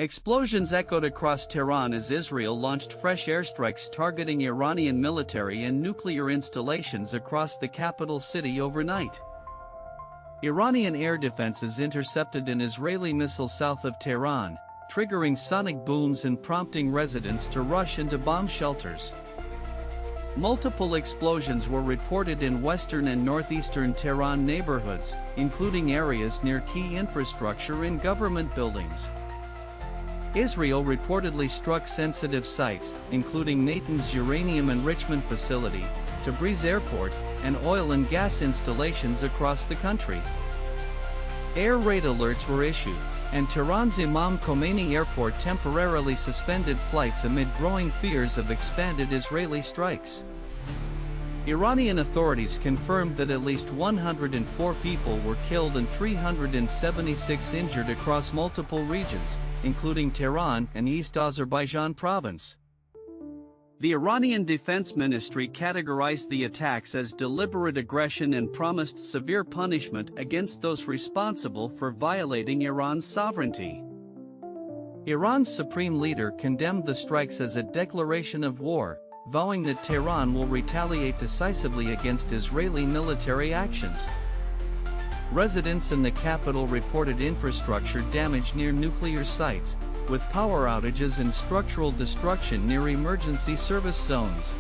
Explosions echoed across Tehran as Israel launched fresh airstrikes targeting Iranian military and nuclear installations across the capital city overnight. Iranian air defenses intercepted an Israeli missile south of Tehran, triggering sonic booms and prompting residents to rush into bomb shelters. Multiple explosions were reported in western and northeastern Tehran neighborhoods, including areas near key infrastructure and government buildings. Israel reportedly struck sensitive sites, including Natanz uranium enrichment facility, Tabriz airport, and oil and gas installations across the country. Air raid alerts were issued, and Tehran's Imam Khomeini airport temporarily suspended flights amid growing fears of expanded Israeli strikes. Iranian authorities confirmed that at least 104 people were killed and 376 injured across multiple regions, including Tehran and East Azerbaijan province. The Iranian Defense Ministry categorized the attacks as deliberate aggression and promised severe punishment against those responsible for violating Iran's sovereignty. Iran's supreme leader condemned the strikes as a declaration of war, vowing that Tehran will retaliate decisively against Israeli military actions. Residents in the capital reported infrastructure damage near nuclear sites, with power outages and structural destruction near emergency service zones.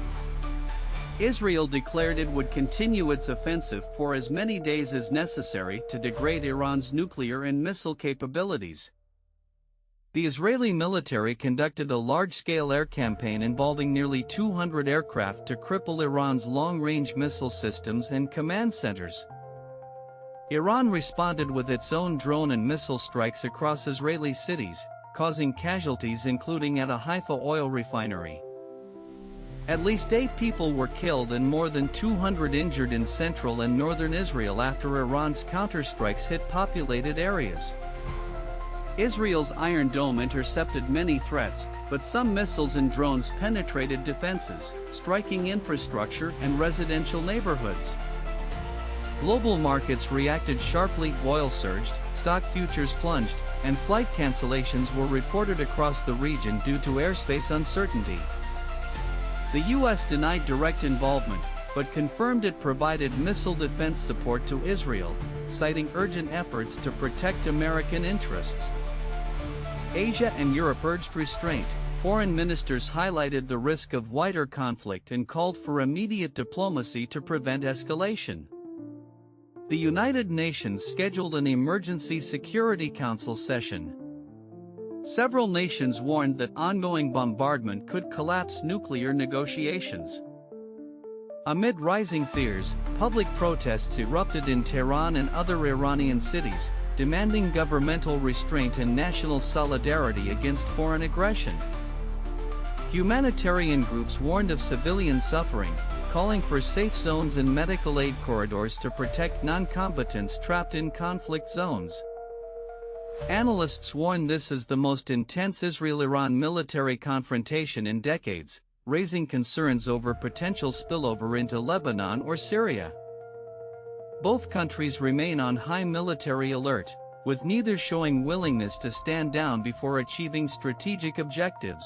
Israel declared it would continue its offensive for as many days as necessary to degrade Iran's nuclear and missile capabilities. The Israeli military conducted a large-scale air campaign involving nearly 200 aircraft to cripple Iran's long-range missile systems and command centers. Iran responded with its own drone and missile strikes across Israeli cities, causing casualties including at a Haifa oil refinery. At least 8 people were killed and more than 200 injured in central and northern Israel after Iran's counterstrikes hit populated areas. Israel's Iron Dome intercepted many threats, but some missiles and drones penetrated defenses, striking infrastructure and residential neighborhoods. Global markets reacted sharply, oil surged, stock futures plunged, and flight cancellations were reported across the region due to airspace uncertainty. The U.S. denied direct involvement, but confirmed it provided missile defense support to Israel, citing urgent efforts to protect American interests. Asia and Europe urged restraint. Foreign ministers highlighted the risk of wider conflict and called for immediate diplomacy to prevent escalation. The United Nations scheduled an Emergency Security Council session. Several nations warned that ongoing bombardment could collapse nuclear negotiations. Amid rising fears, public protests erupted in Tehran and other Iranian cities, demanding governmental restraint and national solidarity against foreign aggression. Humanitarian groups warned of civilian suffering, calling for safe zones and medical aid corridors to protect non-combatants trapped in conflict zones. Analysts warn this is the most intense Israel-Iran military confrontation in decades, raising concerns over potential spillover into Lebanon or Syria. Both countries remain on high military alert, with neither showing willingness to stand down before achieving strategic objectives.